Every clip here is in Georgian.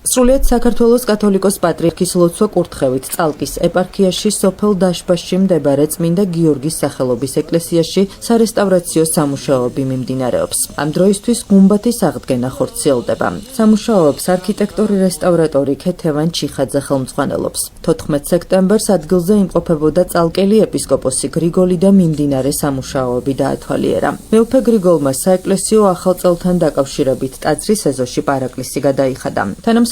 სრულიად საქართველოს კათოლიკოს პატრიარქის ლოცვა კურთხევით წალკის ეპარქიაში სოფელ დაშბაში მდებარე წმინდა გიორგის სახელობის ეკლესიაში სარესტავრაციო სამუშაოები მიმდინარეობს. ამ დროისთვის გუმბათის აღდგენა ხორციელდება. სამუშაოებს არქიტექტორი რესტავრატორი ქეთევან ჩიხაძე ხელმძღვანელობს. 14 სექტემბერს ადგილზე იმყოფებოდა წალკელი ეპისკოპოსი გრიგოლი და მიმდინარე სამუშაოები დაათვალიერა. მეუფე გრიგოლმა საეკლესიო ახალ წელთან დაკავშირებით ტაძრის ეზოში პარაკლისი გადაიხადა.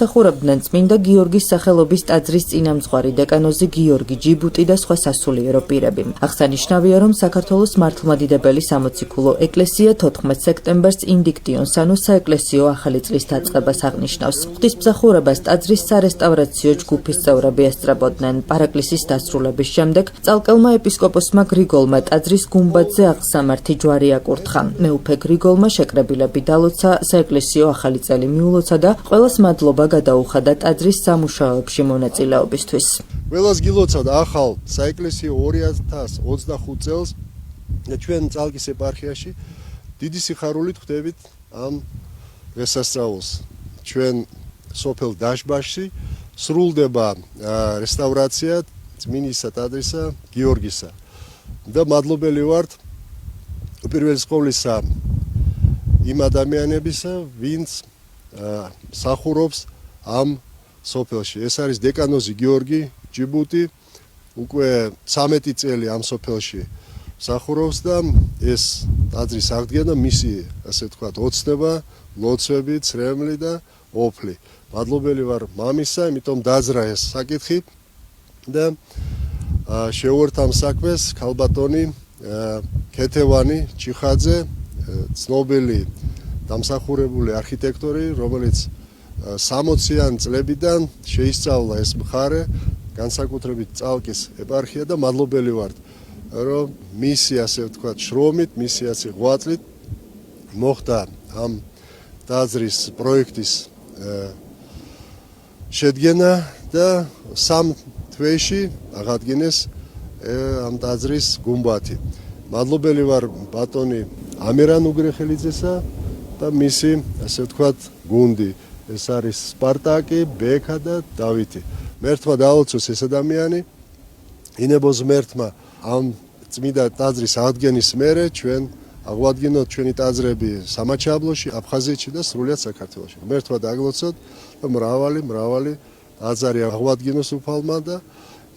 მსახურობდნენ წმინდა გიორგის სახელობის ტაძრის წინამძღვარი დეკანოზი გიორგი ჯიბუტი და სხვა სასულიერო პირები. აღსანიშნავია, რომ საქართველოს მართლმადიდებელი სამოციქულო ეკლესია 14 სექტემბერს ინდიქტიონს ანუ საეკლესიო ახალი წლის დაწყებას აღნიშნავს. ღვთისმსახურებას ტაძრის სარესტავრაციო ჯგუფის წევრები ესწრებოდნენ. პარაკლისის დასრულების შემდეგ წალკელმა ეპისკოპოსმა გრიგოლმა ტაძრის გუმბათზე აღსამართი ჯვარი აკურთხა. მეუფე გრიგოლმა შეკრებილები დალოცა, საეკლესიო ახალი წელი მიულოცა და ყველას მადლობა გადაუხადა ტაძრის სამუშაოებში მონაწილეობისთვის. ყველას გილოცავთ ახალ საეკლესიო 2025 წელს ჩვენ წალკის ეპარქიაში დიდი სიხარულით ხვდებით ამ დღესასწაულს. ჩვენ სოფელ დაშბაში სრულდება რესტავრაცია წმინისა ტაძრისა გიორგისა და მადლობელი ვართ პირველის ყოვლისა იმ ადამიანებისა, ვინც სახურობს ამ სოფელში. ეს არის დეკანოზი გიორგი ჯიბუტი, უკვე 13 წელი ამ სოფელში სახურობს და ეს ტაძრის აღდგენა მისი, ასე ვთქვათ, ოცნება, ლოცვები, ცრემლი და ოფლი. მადლობელი ვარ მამისა, იმიტომ დაძრა ეს საკითხი და შევუერთ ამ საქმეს ქალბატონი ქეთევანი ჩიხაძე, ცნობილი დამსახურებული არქიტექტორი, რომელიც 60-იან წლებიდან შეისწავლა ეს მხარე, განსაკუთრებით წალკის ეპარქია და მადლობელი ვართ, რომ მისი, ასე ვთქვათ, შრომით, მისი ასე ღვაწლით მოხდა ამ ტაძრის პროექტის შედგენა და 3 თვეში აღადგინეს ამ ტაძრის გუმბათი. მადლობელი ვარ ბატონი ამერან უგრეხელიძესა და მისი, ასე ვთქვათ, გუნდი. ეს არის სპარტაკი, ბექა და დავითი. მერთმა დაალოცოს ეს ადამიანი, ინებოს მერთმა ამ წმინდა ტაძრის აღდგენის მერე ჩვენ აღვადგინოთ ჩვენი ტაძრები სამაჩაბლოში, აფხაზეთში და სრულიად საქართველოში. მერთმა დაგლოცოთ და მრავალი ტაძარი აღვადგინოს უფალმა და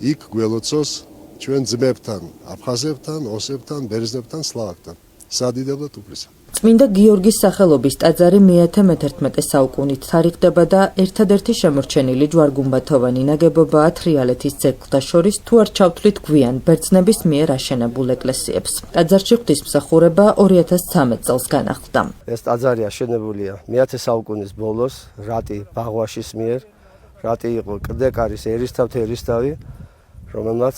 იქ გველოცოს ჩვენ ძმებთან, აფხაზებთან, ოსებთან, ბერძნებთან, სლავაკთან. სადიდებლად უფლისა. წმინდა გიორგის სახელობის ტაძარი მე-11 საუკუნით თარიღდება და ერთადერთი შემორჩენილი ჯვარ-გუმბათოვანი ნაგებობაა თრიალეთის ძეგლთა შორის, თუ არ ჩავთვლით გვიან ბერძნების მიერ აშენებულ ეკლესიებს. ტაძარში ღვთისმსახურება 2013 წელს განახლდა. ეს ტაძარი აშენებულია მე-10 საუკუნის ბოლოს რატი ბაღვაშის მიერ. რატი იყო კრდეკარის ერისთავი, რომელმაც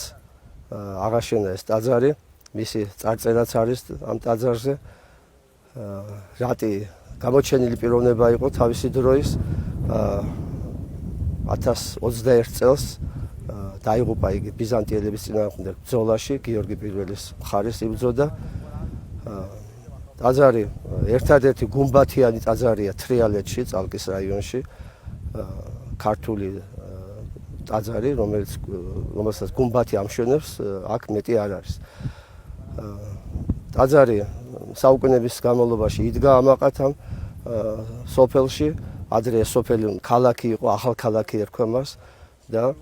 აღაშენა ეს ტაძარი. მისი წარწერაც არის ამ ტაძარზე. რატი გამოჩენილი პიროვნება იყო თავისი დროის 1021 წელს დაიღუპა იგი ბიზანტიელების წინააღმდეგ ბრძოლაში, გიორგი პირველის მხარეს იბრძოდა. ტაძარი ერთადერთი გუმბათიანი ტაძარია თრიალეთში, წალკის რაიონში, ქართული ტაძარი, რომელსაც გუმბათი ამშვენებს, აქ მეტი არ არის. ტაძარი საუკუნეების განმავლობაში იდგა ამაყათ სოფელში, ადრე ეს სოფელი ქალაქი იყო, ახალ ქალაქი ერქვა მას და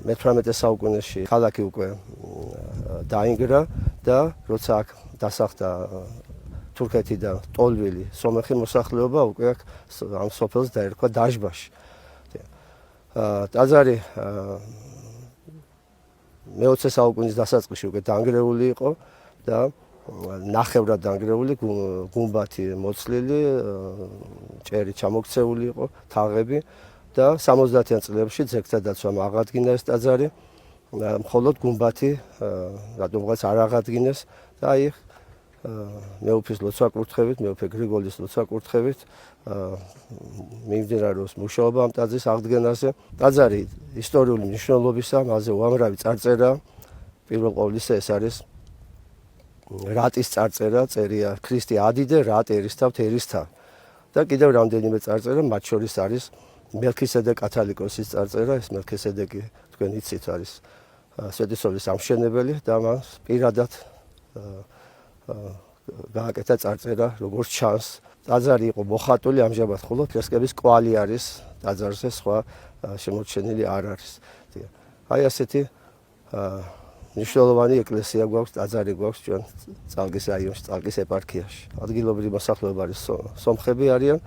მე-18 საუკუნეში ქალაქი უკვე დაინგრა და როცა აქ დასახლდა თურქეთიდან ტოლვილი სომეხი მოსახლეობა, უკვე აქ ამ სოფელს დაერქვა დაშბაში. ტაძარი მე-20 საუკუნის დასაწყისში უკვე დანგრეული იყო და ნახევრად დანგრეული, გუმბათი მოცლილი, ჭერი ჩამოქცეული იყო, თაღები და 70-იან წლებში ძეგლთა დაცვამ აღადგინა ეს ტაძარი, მხოლოდ გუმბათი რატომღაც არ აღადგინეს და აი მეუფის ლოცვა კურთხევით, მეუფე გრიგოლის ლოცვა კურთხევით მიმდინარეობს მუშაობა ამ ტაძრის აღდგენაზე. ტაძარი ისტორიული მნიშვნელობისა, მასზე უამრავი წარწერა. პირველ ყოვლისა ეს არის რატის წარწერა, წერია ქრისტე ადიდე, რატ ერისთავთ ერისთავ. და კიდევ რამდენიმე წარწერა, მათ შორის არის მელქისედეკ კათალიკოსის წარწერა, ეს მელქისედეკი თქვენ იცით არის სვეტიცხოვლის ამშენებელი და მას პირადად გააკეთა წარწერა, როგორც ჩანს. ტაძარი იყო მოხატული, ამჟამად ხოლო ფრესკების კვალი არის ტაძარზე, სხვა შემორჩენილი არ არის. აი ასეთი მნიშვნელოვანი ეკლესია გვაქვს, ტაძარი გვაქვს ჩვენ წალკის რაიონში, წალკის ეპარქიაში. ადგილობრივი მოსახლეობა არის სომხები არიან.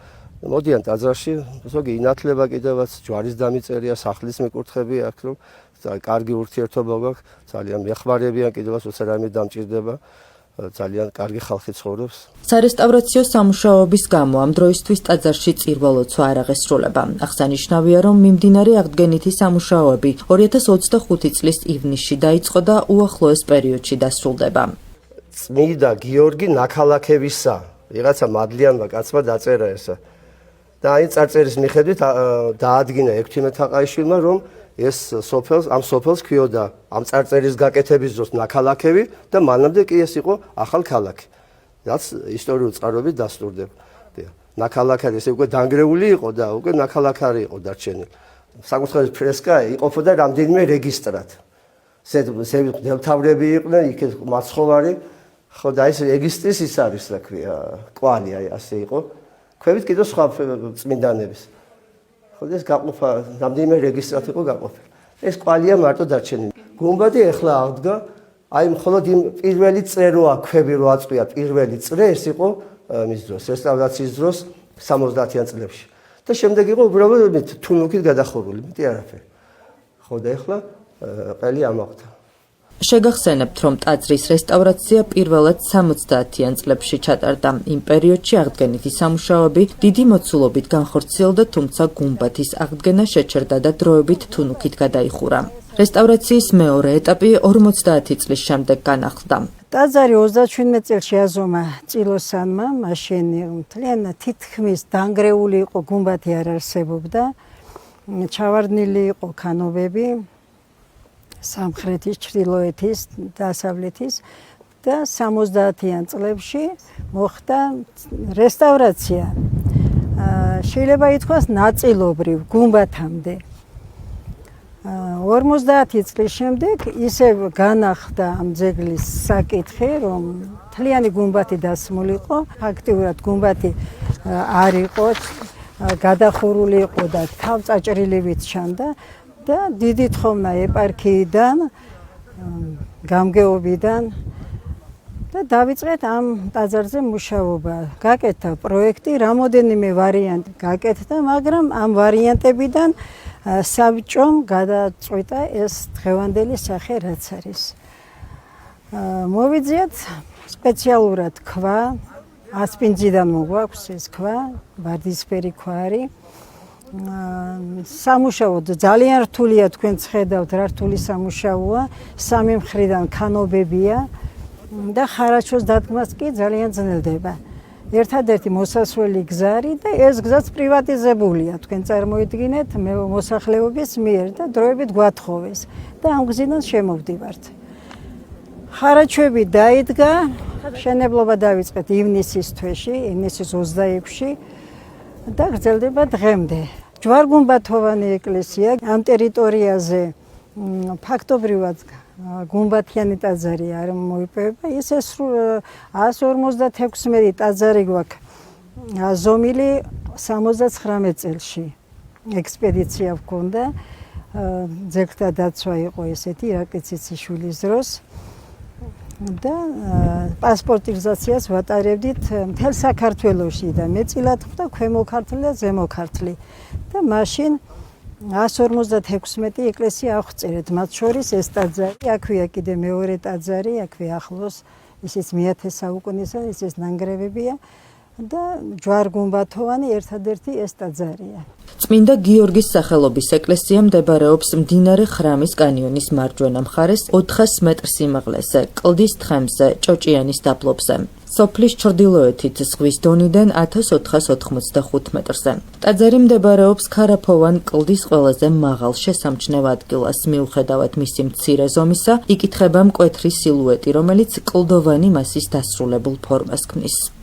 მოდიან ტაძარში, ზოგი ინათლება კიდევაც, ჯვარის დამიწერია, სახლის მიკურთხები აქვს, რომ კარგი ურთიერთობა გვაქვს, ძალიან მეხმარებიან, კიდევაც როცა რამე დამჭირდება. ძალიან კარგი ხალხი ცხოვრობს. სარესტავრაციო სამუშაოების გამო ამ დროისთვის ტაძარში წირვა-ლოცვა არ აღესრულება. აღსანიშნავია, რომ მიმდინარე აღდგენითი სამუშაოები 2025 წლის ივნისში დაიწყო და უახლოეს პერიოდში დასრულდება. წმიდა გიორგი ნაქალაქევისა, ვიღაცა მადლიანმა კაცმა დაწერა ესა. და აი წარწერის მიხედვით დაადგინა ექვთიმე თაყაიშვილმა, რომ ეს სოფელს, ამ სოფელს ქვიოდა ამ წარწერის გაკეთების დროს ნაქალაქევი და მანამდე კი ეს იყო ახალ ქალაქი. რაც ისტორიულ წყაროებით დასტურდება. ნაქალაქარი ესე უკვე დანგრეული იყო და უკვე ნაქალაქარი იყო დარჩენილი. საკურთხევლის ფრესკა იყოფოდა რამდენიმე რეგისტრად. დელთავრები იყვნენ, იქ მაცხოვარი, ხო და ეს რეგისტრის ის არის, რა ქვია, კვალი აი ასე იყო. ქვევით კიდევ სხვა წმინდანების. ხო და ეს გაყოფა რამდენიმე რეგისტრად იყო გაყოფილი. ეს კვალია მარტო დარჩენილი. გუმბათი ეხლა აღდგა, აი მხოლოდ იმ პირველი წრე როა ქვევი რო აწყვია, პირველი წრე ეს იყო მის დროს, რესტავრაციის დროს 70-იან წლებში. და შემდეგ იყო უბრალოდ თუნუქით გადახურული, მეტი არაფერი. ხო და ეხლა ყველი ამოხდა. შეგახსენებთ, რომ ტაძრის რესტავრაცია პირველად 70-იან წლებში ჩატარდა. იმ პერიოდში აღდგენითი სამუშაოები დიდი მოცულობით განხორციელდა, თუმცა გუმბათის აღდგენა შეჩერდა და დროებით თუნუქით გადაიხურა. რესტავრაციის მეორე ეტაპი 50 წლის შემდეგ განახლდა. ტაძარი 37 წელს აზომა წილოსანმა, მაშინ მთლიანად თითქმის დანგრეული იყო, გუმბათი არ არსებობდა. ჩავარდნილი იყო ქანობები. სამხრეთის, ჩრდილოეთის, დასავლეთის და 70-იან წლებში მოხდა რესტავრაცია. შეიძლება ითქვას ნაწილობრივ გუმბათამდე. 50 წლის შემდეგ ისევ განახლდა ამ ძეგლის საკითხი, რომ მთლიანი გუმბათი დასმულიყო, ფაქტიურად გუმბათი არ იყო, გადახურული იყო და თავწაჭრილივით ჩანდა. და დიდი თხოვნა ეპარქიიდან, გამგეობიდან და დავიწყეთ ამ ტაძარზე მუშაობა. გაკეთდა პროექტი, რამოდენიმე ვარიანტი გაკეთდა, მაგრამ ამ ვარიანტებიდან საბჭომ გადაწყვიტა ეს დღევანდელი სახე რაც არის. მოვიძიეთ სპეციალურად ქვა, ასპინძიდან მოგვაქვს ეს ქვა, ვარდისფერი ქვა არის. სამუშაო ძალიან რთულია, თქვენ ხედავთ რა რთული სამუშაოა, სამი მხრიდან ქანობებია და ხარაჩოს დადგმას კი ძალიან ძნელდება. ერთადერთი მოსასვლელი გზა არის და ეს გზაც პრივატიზებულია, თქვენ წარმოიდგინეთ, მოსახლეობის მიერ და დროებით გვათხოვეს და ამ გზიდან შემოვდივართ. ხარაჩები დაიდგა, მშენებლობა დავიწყეთ ივნისის თვეში, ივნისის 26-ში და გრძელდება დღემდე. ჯვარ-გუმბათოვანი ეკლესია ამ ტერიტორიაზე ფაქტობრივად გუმბათიანი ტაძარი არ მოიპოვება. ის 156 ტაძარი გვაქვს აზომილი 79 წელში. ექსპედიცია ვქონდა, ძეგლთა დაცვა იყო ესეთი ირაკლი ციციშვილის დროს. და პასპორტიზაციას ვატარებდით მთელ საქართველოში და მეწილად ხვდა ქვემო ქართლი და ზემო ქართლი და მაშინ 156 ეკლესია აღწერეთ, მათ შორის ეს ტაძარი, აქვეა კიდე მეორე ტაძარი, აქვე ახლოს, ისიც მე-10 საუკუნისა, ისიც ნანგრევებია და ჯვარ-გუმბათოვანი ერთადერთი ეს ტაძარია. წმინდა გიორგის სახელობის ეკლესია მდებარეობს მდინარე ხრამის კანიონის მარჯვენა მხარეს 400 მეტრ სიმაღლეზე, კლდის თხემზე, ჭოჭიანის დაბლობზე. სოფლის ჩრდილოეთით ზღვის დონიდან 1485 მეტრზე. ტაძარი მდებარეობს ქარაფოვან კლდის ყველაზე მაღალ შესამჩნევ ადგილას. მიუხედავად მისი მცირე ზომისა, იკითხება მკვეთრი სილუეტი, რომელიც კლდოვანი მასის დასრულებულ ფორმას ქმნის.